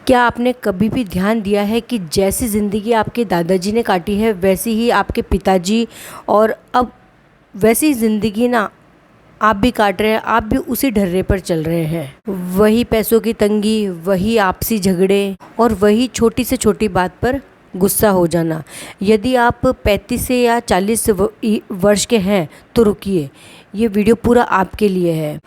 क्या आपने कभी भी ध्यान दिया है कि जैसी ज़िंदगी आपके दादाजी ने काटी है वैसी ही आपके पिताजी और अब वैसी ज़िंदगी ना आप भी काट रहे हैं। आप भी उसी ढर्रे पर चल रहे हैं। वही पैसों की तंगी, वही आपसी झगड़े और वही छोटी से छोटी बात पर गुस्सा हो जाना। यदि आप 35 से या 40 वर्ष के हैं तो रुकिए, ये वीडियो पूरा आपके लिए है।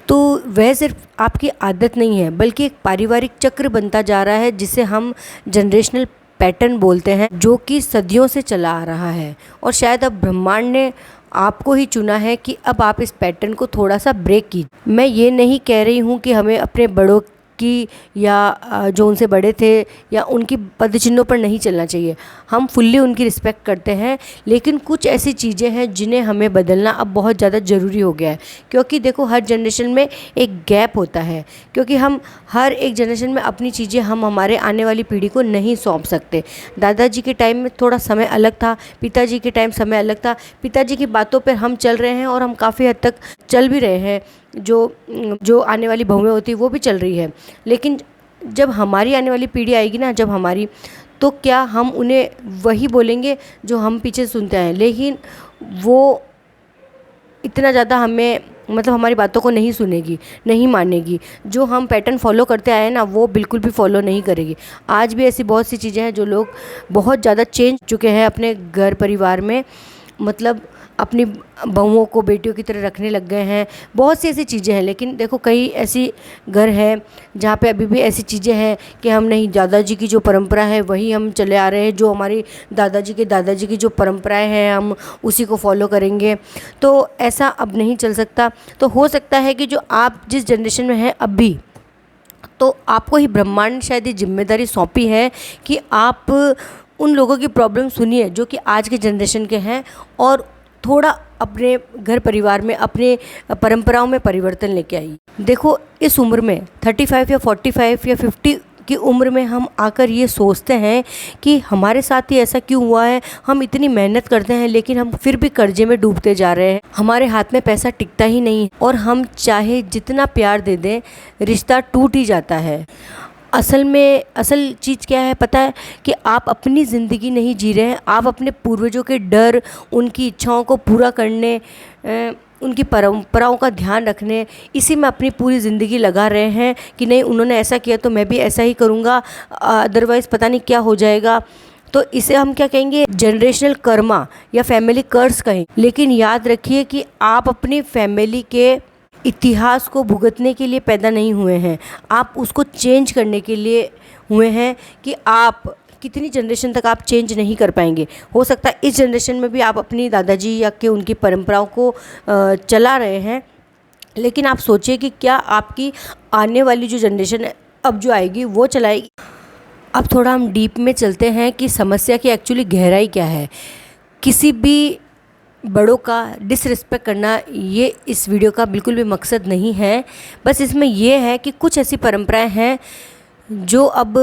तो वह सिर्फ आपकी आदत नहीं है बल्कि एक पारिवारिक चक्र बनता जा रहा है जिसे हम जनरेशनल पैटर्न बोलते हैं, जो कि सदियों से चला आ रहा है। और शायद अब ब्रह्मांड ने आपको ही चुना है कि अब आप इस पैटर्न को थोड़ा सा ब्रेक कीजिए। मैं ये नहीं कह रही हूँ कि हमें अपने बड़ों की या जो उनसे बड़े थे या उनकी पदचिन्हों पर नहीं चलना चाहिए। हम फुल्ली उनकी रिस्पेक्ट करते हैं, लेकिन कुछ ऐसी चीज़ें हैं जिन्हें हमें बदलना अब बहुत ज़्यादा ज़रूरी हो गया है। क्योंकि देखो, हर जनरेशन में एक गैप होता है, क्योंकि हम हर एक जनरेशन में अपनी चीज़ें हम हमारे आने वाली पीढ़ी को नहीं सौंप सकते। दादाजी के टाइम में थोड़ा समय अलग था, पिताजी के टाइम समय अलग था। पिताजी की बातों पर हम चल रहे हैं और हम काफ़ी हद तक चल भी रहे हैं। जो आने वाली बहुएं होती वो भी चल रही है। लेकिन जब हमारी आने वाली पीढ़ी आएगी ना, जब हमारी, तो क्या हम उन्हें वही बोलेंगे जो हम पीछे सुनते हैं? लेकिन वो इतना ज़्यादा हमें, मतलब हमारी बातों को नहीं सुनेगी, नहीं मानेगी। जो हम पैटर्न फॉलो करते आए हैं ना, वो बिल्कुल भी फॉलो नहीं करेगी। आज भी ऐसी बहुत सी चीज़ें हैं जो लोग बहुत ज़्यादा चेंज चुके हैं अपने घर परिवार में, मतलब अपनी बहुओं को बेटियों की तरह रखने लग गए हैं। बहुत सी ऐसी चीज़ें हैं। लेकिन देखो, कई ऐसी घर हैं जहाँ पे अभी भी ऐसी चीज़ें हैं कि हम नहीं, दादाजी की जो परंपरा है वही हम चले आ रहे हैं, जो हमारी दादाजी की जो परंपराएं हैं हम उसी को फॉलो करेंगे। तो ऐसा अब नहीं चल सकता। तो हो सकता है कि जो आप जिस जनरेशन में हैं अभी, तो आपको ही ब्रह्मांड ने शायद ये जिम्मेदारी सौंपी है कि आप उन लोगों की प्रॉब्लम सुनिए जो कि आज के जनरेशन के हैं, और थोड़ा अपने घर परिवार में, अपने परंपराओं में परिवर्तन लेके आइए। देखो, इस उम्र में 35 या 45 या 50 की उम्र में हम आकर ये सोचते हैं कि हमारे साथ ही ऐसा क्यों हुआ है। हम इतनी मेहनत करते हैं लेकिन हम फिर भी कर्जे में डूबते जा रहे हैं। हमारे हाथ में पैसा टिकता ही नहीं है और हम चाहे जितना प्यार दे दें, रिश्ता टूट ही जाता है। असल चीज़ क्या है पता है? कि आप अपनी ज़िंदगी नहीं जी रहे हैं, आप अपने पूर्वजों के डर, उनकी इच्छाओं को पूरा करने, उनकी परंपराओं का ध्यान रखने, इसी में अपनी पूरी ज़िंदगी लगा रहे हैं कि नहीं, उन्होंने ऐसा किया तो मैं भी ऐसा ही करूँगा, अदरवाइज़ पता नहीं क्या हो जाएगा। तो इसे हम क्या कहेंगे? जनरेशनल कर्मा या फैमिली कर्स कहें। लेकिन याद रखिए कि आप अपनी फैमिली के इतिहास को भुगतने के लिए पैदा नहीं हुए हैं, आप उसको चेंज करने के लिए हुए हैं। कि आप कितनी जनरेशन तक आप चेंज नहीं कर पाएंगे। हो सकता है इस जनरेशन में भी आप अपनी दादाजी या कि उनकी परंपराओं को चला रहे हैं, लेकिन आप सोचिए कि क्या आपकी आने वाली जो जनरेशन है अब जो आएगी वो चलाएगी। अब थोड़ा हम डीप में चलते हैं कि समस्या की एक्चुअली गहराई क्या है। किसी भी बड़ों का डिसरिस्पेक्ट करना ये इस वीडियो का बिल्कुल भी मकसद नहीं है। बस इसमें ये है कि कुछ ऐसी परंपराएं हैं जो अब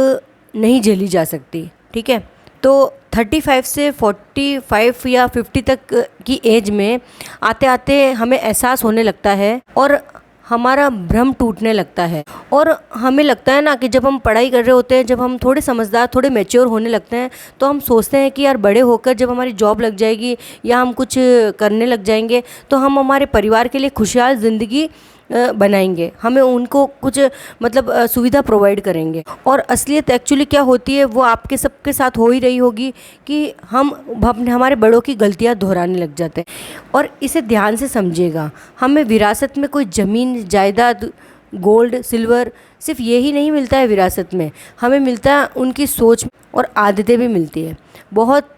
नहीं झेली जा सकती, ठीक है? तो 35 से 45 या 50 तक की एज में आते आते हमें एहसास होने लगता है और हमारा भ्रम टूटने लगता है। और हमें लगता है ना कि जब हम पढ़ाई कर रहे होते हैं, जब हम थोड़े समझदार, थोड़े मैच्योर होने लगते हैं, तो हम सोचते हैं कि यार बड़े होकर जब हमारी जॉब लग जाएगी या हम कुछ करने लग जाएंगे तो हम हमारे परिवार के लिए खुशहाल ज़िंदगी बनाएंगे, हमें उनको कुछ मतलब सुविधा प्रोवाइड करेंगे। और असलियत एक्चुअली क्या होती है वो आपके सबके साथ हो ही रही होगी कि हम हमारे बड़ों की गलतियां दोहराने लग जाते हैं। और इसे ध्यान से समझिएगा, हमें विरासत में कोई ज़मीन जायदाद, गोल्ड, सिल्वर, सिर्फ यही नहीं मिलता है विरासत में, हमें मिलता है उनकी सोच और आदतें भी मिलती है। बहुत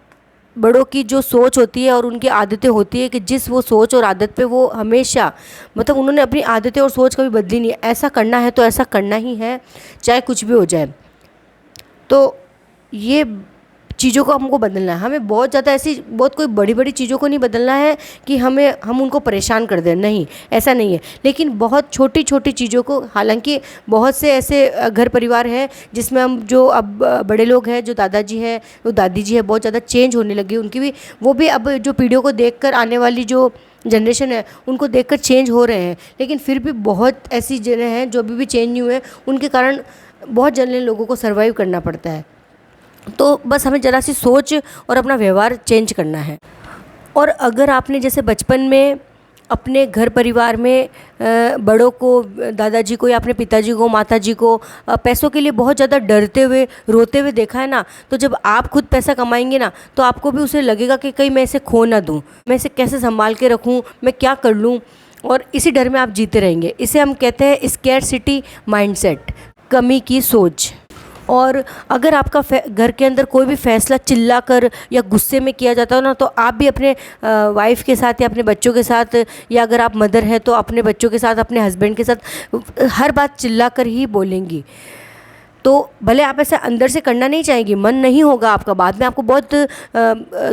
बड़ों की जो सोच होती है और उनकी आदतें होती है कि जिस वो सोच और आदत पे वो हमेशा, मतलब उन्होंने अपनी आदतें और सोच कभी बदली नहीं है। ऐसा करना है तो ऐसा करना ही है, चाहे कुछ भी हो जाए। तो ये चीज़ों को हमको बदलना है। हमें बहुत ज़्यादा ऐसी बहुत कोई बड़ी बड़ी चीज़ों को नहीं बदलना है कि हम उनको परेशान कर दें, नहीं, ऐसा नहीं है। लेकिन बहुत छोटी छोटी चीज़ों को, हालांकि बहुत से ऐसे घर परिवार हैं जिसमें हम जो अब बड़े लोग हैं, जो दादाजी है, वो दादी जी है, बहुत ज़्यादा चेंज होने लगी उनकी भी, वो भी अब जो पीढ़ियों को देख कर आने वाली जो जनरेशन है उनको देखकर चेंज हो रहे हैं। लेकिन फिर भी बहुत ऐसी जगह हैं जो अभी भी चेंज नहीं हुए। उनके कारण बहुत जने लोगों को सर्वाइव करना पड़ता है। तो बस हमें ज़रा सी सोच और अपना व्यवहार चेंज करना है। और अगर आपने जैसे बचपन में अपने घर परिवार में बड़ों को, दादाजी को या अपने पिताजी को, माताजी को पैसों के लिए बहुत ज़्यादा डरते हुए, रोते हुए देखा है ना, तो जब आप खुद पैसा कमाएंगे ना, तो आपको भी उसे लगेगा कि कहीं मैं इसे खो ना दूँ, मैं इसे कैसे संभाल के रखूँ, मैं क्या कर लूँ, और इसी डर में आप जीते रहेंगे। इसे हम कहते हैं स्कैरसिटी माइंडसेट, कमी की सोच। और अगर आपका घर के अंदर कोई भी फैसला चिल्ला कर या गुस्से में किया जाता हो ना, तो आप भी अपने वाइफ के साथ या अपने बच्चों के साथ, या अगर आप मदर हैं तो अपने बच्चों के साथ, अपने हस्बैंड के साथ हर बात चिल्ला कर ही बोलेंगी। तो भले आप ऐसे अंदर से करना नहीं चाहेंगी, मन नहीं होगा आपका, बाद में आपको बहुत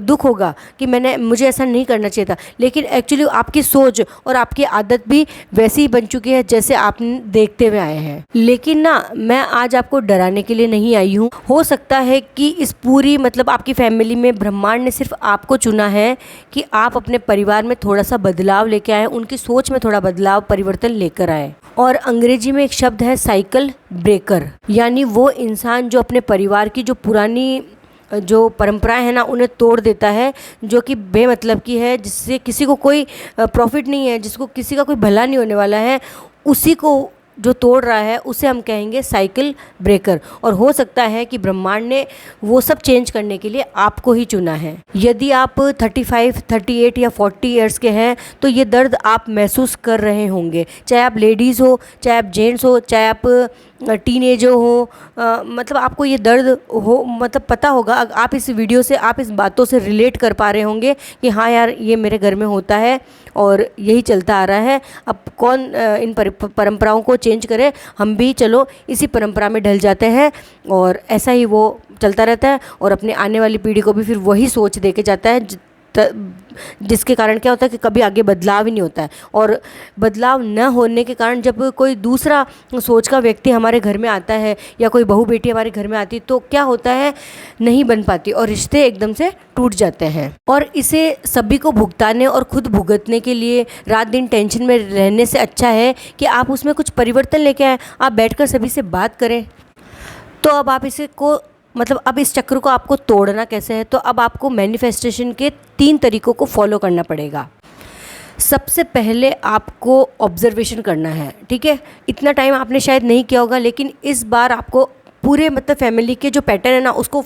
दुख होगा कि मुझे ऐसा नहीं करना चाहिए था, लेकिन एक्चुअली आपकी सोच और आपकी आदत भी वैसी ही बन चुकी है जैसे आप देखते हुए आए हैं। लेकिन ना, मैं आज आपको डराने के लिए नहीं आई हूँ। हो सकता है कि इस पूरी आपकी फैमिली में ब्रह्मांड ने सिर्फ आपको चुना है कि आप अपने परिवार में थोड़ा सा बदलाव लेके आए, उनकी सोच में थोड़ा बदलाव, परिवर्तन लेकर आए। और अंग्रेजी में एक शब्द है साइकिल ब्रेकर, यानी वो इंसान जो अपने परिवार की जो पुरानी जो परंपराएं हैं ना, उन्हें तोड़ देता है, जो कि बेमतलब की है, जिससे किसी को कोई प्रॉफिट नहीं है, जिसको किसी का कोई भला नहीं होने वाला है, उसी को जो तोड़ रहा है उसे हम कहेंगे साइकिल ब्रेकर। और हो सकता है कि ब्रह्मांड ने वो सब चेंज करने के लिए आपको ही चुना है। यदि आप 35, 38 या 40 इयर्स के हैं तो ये दर्द आप महसूस कर रहे होंगे, चाहे आप लेडीज़ हो, चाहे आप जेंट्स हो, चाहे आप टीनेजर हो, आपको ये दर्द हो, पता होगा। आप इस वीडियो से, आप इस बातों से रिलेट कर पा रहे होंगे कि हाँ यार, ये मेरे घर में होता है और यही चलता आ रहा है। अब कौन इन परंपराओं को चेंज करे, हम भी चलो इसी परंपरा में ढल जाते हैं और ऐसा ही वो चलता रहता है, और अपने आने वाली पीढ़ी को भी फिर वही सोच दे के जाता है, जिसके कारण क्या होता है कि कभी आगे बदलाव ही नहीं होता है। और बदलाव न होने के कारण जब कोई दूसरा सोच का व्यक्ति हमारे घर में आता है या कोई बहू बेटी हमारे घर में आती, तो क्या होता है, नहीं बन पाती और रिश्ते एकदम से टूट जाते हैं। और इसे सभी को भुगताने और खुद भुगतने के लिए रात दिन टेंशन में रहने से अच्छा है कि आप उसमें कुछ परिवर्तन लेके आए, आप बैठकर सभी से बात करें। तो अब आप इसे को अब इस चक्र को आपको तोड़ना कैसे है, तो अब आपको मैनिफेस्टेशन के 3 तरीकों को फॉलो करना पड़ेगा। सबसे पहले आपको ऑब्जर्वेशन करना है, ठीक है। इतना टाइम आपने शायद नहीं किया होगा, लेकिन इस बार आपको पूरे फैमिली के जो पैटर्न है ना, उसको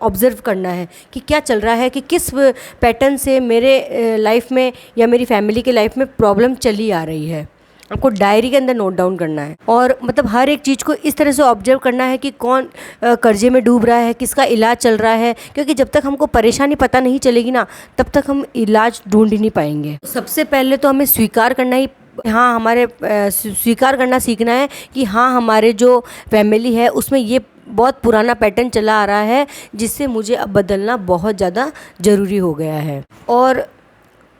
ऑब्जर्व करना है कि क्या चल रहा है, कि किस पैटर्न से मेरे लाइफ में या मेरी फैमिली के लाइफ में प्रॉब्लम चली आ रही है। आपको डायरी के अंदर नोट डाउन करना है, और हर एक चीज़ को इस तरह से ऑब्जर्व करना है कि कौन कर्जे में डूब रहा है, किसका इलाज चल रहा है, क्योंकि जब तक हमको परेशानी पता नहीं चलेगी ना, तब तक हम इलाज ढूंढ ही नहीं पाएंगे। सबसे पहले तो हमें स्वीकार करना ही, हाँ, स्वीकार करना सीखना है कि हाँ, हमारे जो फैमिली है उसमें ये बहुत पुराना पैटर्न चला आ रहा है, जिससे मुझे अब बदलना बहुत ज़्यादा ज़रूरी हो गया है। और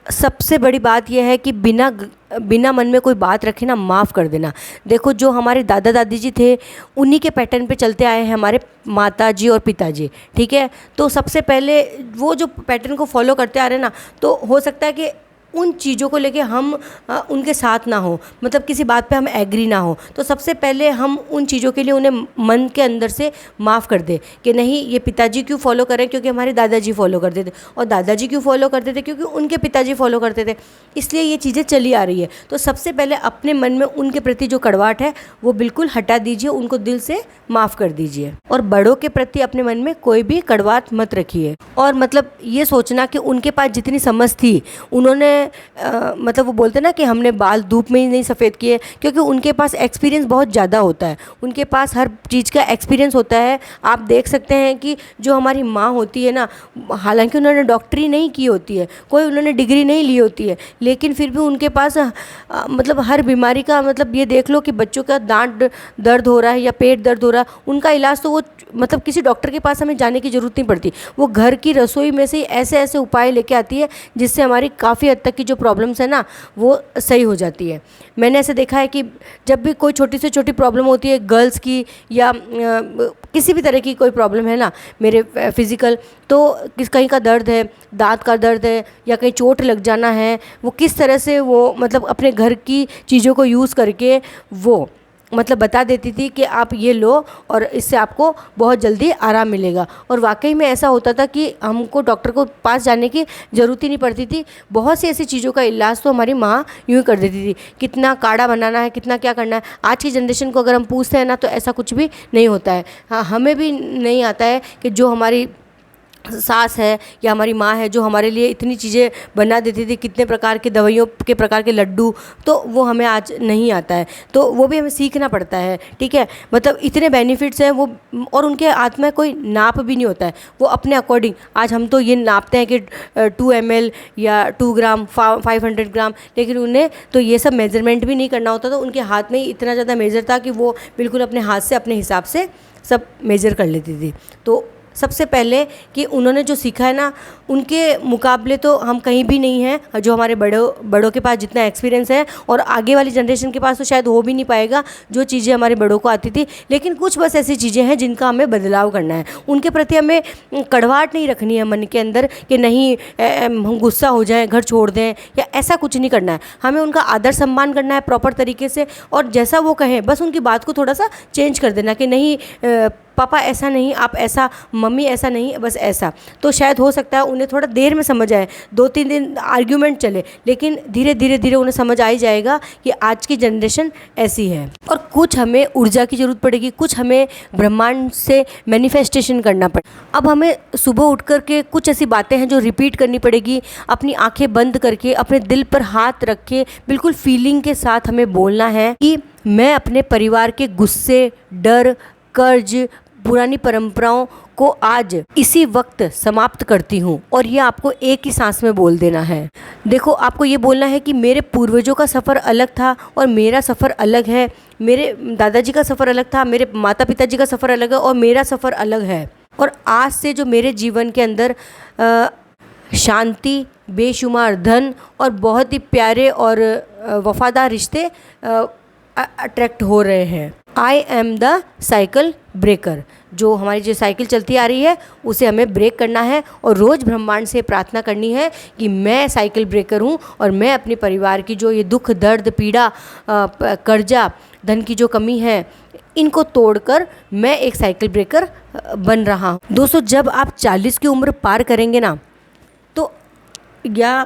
सबसे बड़ी बात यह है कि बिना मन में कोई बात रखे ना, माफ़ कर देना। देखो, जो हमारे दादा दादी जी थे, उन्हीं के पैटर्न पे चलते आए हैं हमारे माता जी और पिताजी, ठीक है। तो सबसे पहले वो जो पैटर्न को फॉलो करते आ रहे हैं ना, तो हो सकता है कि उन चीज़ों को लेके हम उनके साथ ना हो, किसी बात पे हम एग्री ना हो। तो सबसे पहले हम उन चीज़ों के लिए उन्हें मन के अंदर से माफ़ कर दे कि नहीं, ये पिताजी क्यों फॉलो करें, क्योंकि हमारे दादाजी फॉलो करते थे, और दादाजी क्यों फॉलो करते थे, क्योंकि उनके पिताजी फॉलो करते थे, इसलिए ये चीज़ें चली आ रही है। तो सबसे पहले अपने मन में उनके प्रति जो कड़वाहट है वो बिल्कुल हटा दीजिए, उनको दिल से माफ़ कर दीजिए। और बड़ों के प्रति अपने मन में कोई भी कड़वाहट मत रखिए। और ये सोचना कि उनके पास जितनी समझ थी, उन्होंने वो बोलते ना कि हमने बाल धूप में ही नहीं सफ़ेद किए, क्योंकि उनके पास एक्सपीरियंस बहुत ज़्यादा होता है, उनके पास हर चीज़ का एक्सपीरियंस होता है। आप देख सकते हैं कि जो हमारी माँ होती है ना, हालांकि उन्होंने डॉक्टरी नहीं की होती है, कोई उन्होंने डिग्री नहीं ली होती है, लेकिन फिर भी उनके पास हर बीमारी का ये देख लो कि बच्चों का दांत दर्द हो रहा है या पेट दर्द हो रहा है, उनका इलाज तो वो किसी डॉक्टर के पास हमें जाने की ज़रूरत नहीं पड़ती। वो घर की रसोई में से ऐसे ऐसे उपाय लेके आती है, जिससे हमारी काफ़ी हद तक की जो प्रॉब्लम्स है ना, वो सही हो जाती है। मैंने ऐसे देखा है कि जब भी कोई छोटी से छोटी प्रॉब्लम होती है, गर्ल्स की या किसी भी तरह की कोई प्रॉब्लम है ना, मेरे फिज़िकल, तो कहीं का दर्द है, दांत का दर्द है या कहीं चोट लग जाना है, वो किस तरह से वो अपने घर की चीज़ों को यूज़ करके वो मतलब बता देती थी कि आप ये लो और इससे आपको बहुत जल्दी आराम मिलेगा। और वाकई में ऐसा होता था कि हमको डॉक्टर को पास जाने की ज़रूरत ही नहीं पड़ती थी। बहुत सी ऐसी चीज़ों का इलाज तो हमारी माँ यूँ ही कर देती थी, कितना काढ़ा बनाना है, कितना क्या करना है। आज की जनरेशन को अगर हम पूछते हैं ना तो ऐसा कुछ भी नहीं होता है। हाँ, हमें भी नहीं आता है कि जो हमारी सास है या हमारी माँ है जो हमारे लिए इतनी चीज़ें बना देती थी, कितने प्रकार के दवाइयों के प्रकार के लड्डू, तो वो हमें आज नहीं आता है। तो वो भी हमें सीखना पड़ता है, ठीक है। मतलब इतने बेनिफिट्स हैं वो, और उनके हाथ में कोई नाप भी नहीं होता है, वो अपने अकॉर्डिंग। आज हम तो ये नापते हैं कि 2 ml या 2 ग्राम 500 ग्राम, लेकिन उन्हें तो ये सब मेजरमेंट भी नहीं करना होता। तो उनके हाथ में ही इतना ज़्यादा मेजर था कि वो बिल्कुल अपने हाथ से अपने हिसाब से सब मेजर कर लेती थी। तो सबसे पहले कि उन्होंने जो सीखा है ना, उनके मुकाबले तो हम कहीं भी नहीं हैं। जो हमारे बड़ों के पास जितना एक्सपीरियंस है, और आगे वाली जनरेशन के पास तो शायद हो भी नहीं पाएगा जो चीज़ें हमारे बड़ों को आती थी। लेकिन कुछ बस ऐसी चीज़ें हैं जिनका हमें बदलाव करना है। उनके प्रति हमें कड़वाहट नहीं रखनी है मन के अंदर कि नहीं हम गुस्सा हो जाएं, घर छोड़ दें, या ऐसा कुछ नहीं करना है। हमें उनका आदर सम्मान करना है प्रॉपर तरीके से, और जैसा वो कहें बस उनकी बात को थोड़ा सा चेंज कर देना कि नहीं पापा ऐसा नहीं, आप ऐसा, मम्मी ऐसा नहीं, बस ऐसा। तो शायद हो सकता है उन्हें थोड़ा देर में समझ आए, 2-3 दिन आर्ग्यूमेंट चले, लेकिन धीरे धीरे उन्हें समझ आ ही जाएगा कि आज की जनरेशन ऐसी है। और कुछ हमें ऊर्जा की ज़रूरत पड़ेगी, कुछ हमें ब्रह्मांड से मैनिफेस्टेशन करना पड़ेगा। अब हमें सुबह उठ कर के कुछ ऐसी बातें हैं जो रिपीट करनी पड़ेगी, अपनी आंखें बंद करके अपने दिल पर हाथ रख के बिल्कुल फीलिंग के साथ हमें बोलना है कि मैं अपने परिवार के गुस्से, डर, कर्ज, पुरानी परंपराओं को आज इसी वक्त समाप्त करती हूँ। और ये आपको एक ही सांस में बोल देना है। देखो, आपको ये बोलना है कि मेरे पूर्वजों का सफ़र अलग था और मेरा सफ़र अलग है, मेरे दादाजी का सफ़र अलग था, मेरे माता पिताजी का सफ़र अलग है और मेरा सफ़र अलग है। और आज से जो मेरे जीवन के अंदर शांति, बेशुमार धन और बहुत ही प्यारे और वफादार रिश्ते अट्रैक्ट हो रहे हैं। I am the cycle breaker. जो हमारी जो साइकिल चलती आ रही है उसे हमें ब्रेक करना है, और रोज़ ब्रह्मांड से प्रार्थना करनी है कि मैं साइकिल ब्रेकर हूँ और मैं अपने परिवार की जो ये दुख, दर्द, पीड़ा, कर्जा, धन की जो कमी है, इनको तोड़कर मैं एक साइकिल ब्रेकर बन रहा हूँ। दोस्तों, जब आप 40 की उम्र पार करेंगे ना, तो या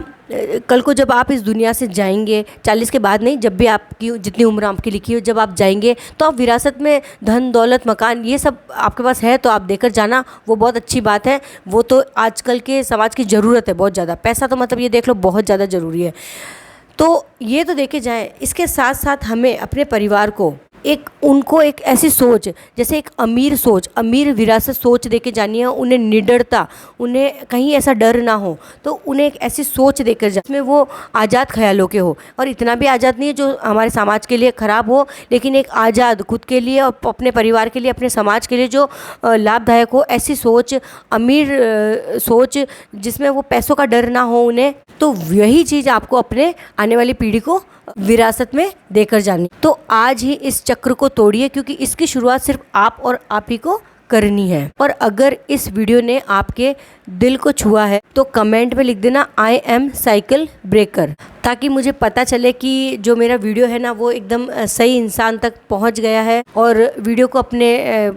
कल को जब आप इस दुनिया से जाएंगे, 40 के बाद नहीं, जब भी आपकी जितनी उम्र आपकी लिखी हो, जब आप जाएंगे तो आप विरासत में धन, दौलत, मकान, ये सब आपके पास है तो आप देकर जाना, वो बहुत अच्छी बात है। वो तो आजकल के समाज की ज़रूरत है बहुत ज़्यादा। पैसा तो मतलब ये देख लो बहुत ज़्यादा ज़रूरी है, तो ये तो देखे जाए। इसके साथ साथ हमें अपने परिवार को उनको एक ऐसी सोच, जैसे एक अमीर सोच, अमीर विरासत सोच देके जानी है। उन्हें निडरता, उन्हें कहीं ऐसा डर ना हो, तो उन्हें एक ऐसी सोच देकर जिसमें वो आज़ाद ख्यालों के हो। और इतना भी आज़ाद नहीं है जो हमारे समाज के लिए ख़राब हो, लेकिन एक आज़ाद खुद के लिए और अपने परिवार के लिए, अपने समाज के लिए जो लाभदायक हो। ऐसी सोच, अमीर सोच जिसमें वो पैसों का डर ना हो उन्हें। तो यही चीज़ आपको अपने आने वाली पीढ़ी को विरासत में देकर जानी। तो आज ही इस चक्र को तोड़िए, क्योंकि इसकी शुरुआत सिर्फ आप और आप ही को करनी है। और अगर इस वीडियो ने आपके दिल को छुआ है तो कमेंट में लिख देना आई एम साइकिल ब्रेकर, ताकि मुझे पता चले कि जो मेरा वीडियो है ना वो एकदम सही इंसान तक पहुंच गया है। और वीडियो को अपने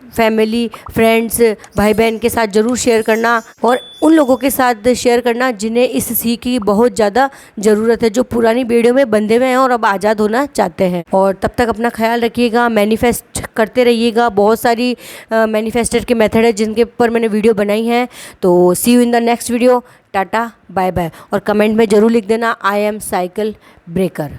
फैमिली, फ्रेंड्स, भाई बहन के साथ ज़रूर शेयर करना, और उन लोगों के साथ शेयर करना जिन्हें इस सीख की बहुत ज़्यादा ज़रूरत है, जो पुरानी बेड़ियों में बंधे हुए हैं और अब आज़ाद होना चाहते हैं। और तब तक अपना ख्याल रखिएगा, मैनिफेस्ट करते रहिएगा। बहुत सारी मैनिफेस्टर के मेथड है जिनके ऊपर मैंने वीडियो बनाई है। तो see you in the next video. Tata, bye bye. और कमेंट में ज़रूर लिख देना आई एम साइकिल ब्रेकर।